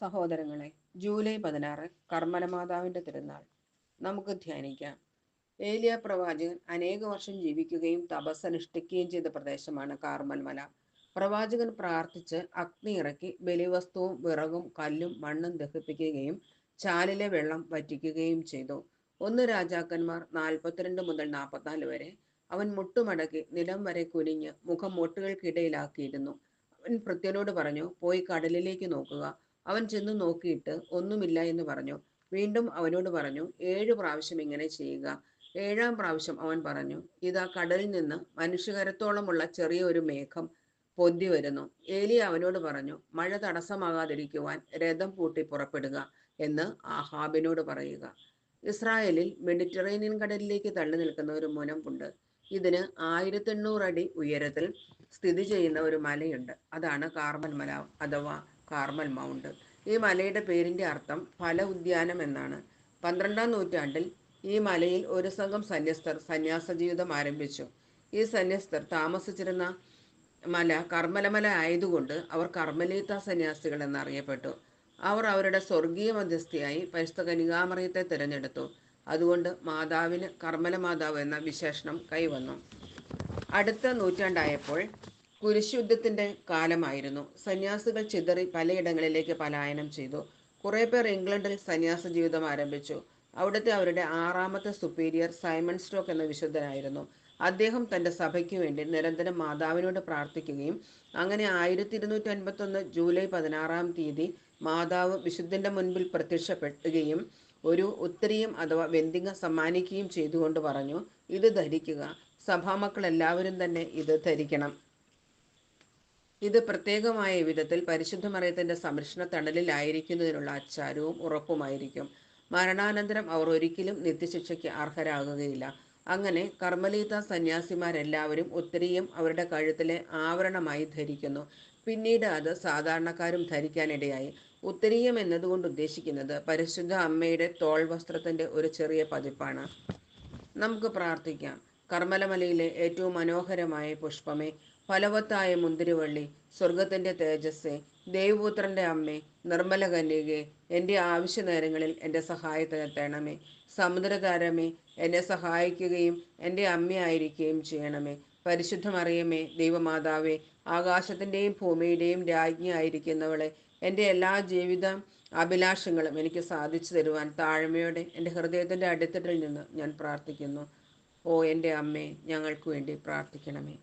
സഹോദരങ്ങളെ, ജൂലൈ 16 കർമ്മലമാതാവിന്റെ തിരുനാൾ. നമുക്ക് ധ്യാനിക്കാം. ഏലിയ പ്രവാചകൻ അനേക വർഷം ജീവിക്കുകയും തപസ്സനുഷ്ഠിക്കുകയും ചെയ്ത പ്രദേശമാണ് കാർമൽ മല. പ്രവാചകൻ പ്രാർത്ഥിച്ച് അഗ്നി ഇറക്കി ബലിവസ്തുവും വിറകും കല്ലും മണ്ണും ദഹിപ്പിക്കുകയും ചാലിലെ വെള്ളം വറ്റിക്കുകയും ചെയ്തു. 1 രാജാക്കന്മാർ 42 മുതൽ 44 വരെ. അവൻ മുട്ടുമടക്കി നിലം വരെ കുനിഞ്ഞ് മുഖം മുട്ടുകൾക്കിടയിലാക്കിയിരുന്നു. അവൻ ഭൃത്യനോട് പറഞ്ഞു, പോയി കടലിലേക്ക് നോക്കുക. അവൻ ചെന്ന് നോക്കിയിട്ട് ഒന്നുമില്ല എന്ന് പറഞ്ഞു. വീണ്ടും അവനോട് പറഞ്ഞു, 7 പ്രാവശ്യം ഇങ്ങനെ ചെയ്യുക. 7-ാം പ്രാവശ്യം അവൻ പറഞ്ഞു, ഇതാ കടലിൽ നിന്ന് മനുഷ്യകരത്തോളമുള്ള ചെറിയ ഒരു മേഘം പൊന്തി വരുന്നു. ഏലിയ അവനോട് പറഞ്ഞു, മഴ തടസ്സമാകാതിരിക്കുവാൻ രഥം പൂട്ടി പുറപ്പെടുക എന്ന് ആഹാബിനോട് പറയുക. ഇസ്രായേലിൽ മെഡിറ്ററേനിയൻ കടലിലേക്ക് തള്ളി നിൽക്കുന്ന ഒരു മുനമ്പുണ്ട്. ഇതിന് 1800 അടി ഉയരത്തിൽ സ്ഥിതി ചെയ്യുന്ന ഒരു മലയുണ്ട്. അതാണ് കാർമൽ മല അഥവാ കാർമൽ മൗണ്ട്. ഈ മലയുടെ പേരിന്റെ അർത്ഥം ഫല ഉദ്യാനം എന്നാണ്. 12-ാം നൂറ്റാണ്ടിൽ ഈ മലയിൽ ഒരു സംഘം സന്യസ്തർ സന്യാസ ജീവിതം ആരംഭിച്ചു. ഈ സന്യസ്തർ താമസിച്ചിരുന്ന മല കർമ്മലമല ആയതുകൊണ്ട് അവർ കർമ്മലീത്ത സന്യാസികൾ എന്നറിയപ്പെട്ടു. അവർ അവരുടെ സ്വർഗീയ മധ്യസ്ഥയായി പരിശുദ്ധ കന്യകാമറിയത്തെ തിരഞ്ഞെടുത്തു. അതുകൊണ്ട് മാതാവിന് കർമ്മല മാതാവ് എന്ന വിശേഷണം കൈവന്നു. അടുത്ത നൂറ്റാണ്ടായപ്പോൾ കുരിശുയുദ്ധത്തിന്റെ കാലമായിരുന്നു. സന്യാസികൾ ചിതറി പലയിടങ്ങളിലേക്ക് പലായനം ചെയ്തു. കുറെ പേർ ഇംഗ്ലണ്ടിൽ സന്യാസ ജീവിതം ആരംഭിച്ചു. അവിടുത്തെ അവരുടെ 6-ാമത്തെ സുപ്പീരിയർ സൈമൺ സ്റ്റോക്ക് എന്ന വിശുദ്ധനായിരുന്നു. അദ്ദേഹം തൻ്റെ സഭയ്ക്ക് വേണ്ടി നിരന്തരം മാതാവിനോട് പ്രാർത്ഥിക്കുകയും അങ്ങനെ 1251 ജൂലൈ 16-ാം തീയതി മാതാവ് വിശുദ്ധന്റെ മുൻപിൽ പ്രത്യക്ഷപ്പെടുകയും ഒരു ഉത്തരീയം അഥവാ വെന്തിങ്ങ സമ്മാനിക്കുകയും ചെയ്തുകൊണ്ട് പറഞ്ഞു, ഇത് ധരിക്കുക. സഭാമക്കൾ എല്ലാവരും തന്നെ ഇത് ധരിക്കണം. ഇത് പ്രത്യേകമായ വിധത്തിൽ പരിശുദ്ധ മറിയത്തിന്റെ സംരക്ഷണ തണലിലായിരിക്കുന്നതിനുള്ള ആചാരവും ഉറപ്പുമായിരിക്കും. മരണാനന്തരം അവർ ഒരിക്കലും നിത്യശിക്ഷയ്ക്ക് അർഹരാകുകയില്ല. അങ്ങനെ കർമ്മലീത്ത സന്യാസിമാരെല്ലാവരും ഉത്തരീയം അവരുടെ കഴുത്തിലെ ആവരണമായി ധരിക്കുന്നു. പിന്നീട് അത് സാധാരണക്കാരും ധരിക്കാനിടയായി. ഉത്തരീയം എന്നതുകൊണ്ട് ഉദ്ദേശിക്കുന്നത് പരിശുദ്ധ അമ്മയുടെ തോൾ വസ്ത്രത്തിന്റെ ഒരു ചെറിയ പതിപ്പാണ്. നമുക്ക് പ്രാർത്ഥിക്കാം. കർമ്മലമലയിലെ ഏറ്റവും മനോഹരമായ പുഷ്പമേ, ഫലവത്തായ മുന്തിരിവള്ളി, സ്വർഗത്തിന്റെ തേജസ്സേ, ദേവപുത്രന്റെ അമ്മേ, നിർമ്മല കന്യകേ, എൻ്റെ ആവശ്യ നേരങ്ങളിൽ എൻ്റെ സഹായത്തിനെത്തണമേ. സമുദ്രതാരമേ, എന്നെ സഹായിക്കുകയും എൻ്റെ അമ്മയായിരിക്കുകയും ചെയ്യണമേ. പരിശുദ്ധ മറിയമേ, ദൈവമാതാവേ, ആകാശത്തിൻ്റെയും ഭൂമിയുടെയും രാജ്ഞിയായിരിക്കുന്നവളെ, എൻ്റെ എല്ലാ ജീവിത അഭിലാഷങ്ങളും എനിക്ക് സാധിച്ചു തരുവാൻ താഴ്മയോടെ എൻ്റെ ഹൃദയത്തിൻ്റെ അടിത്തട്ടിൽ നിന്ന് ഞാൻ പ്രാർത്ഥിക്കുന്നു. ഓ എൻ്റെ അമ്മേ, ഞങ്ങൾക്ക് വേണ്ടി പ്രാർത്ഥിക്കണമേ.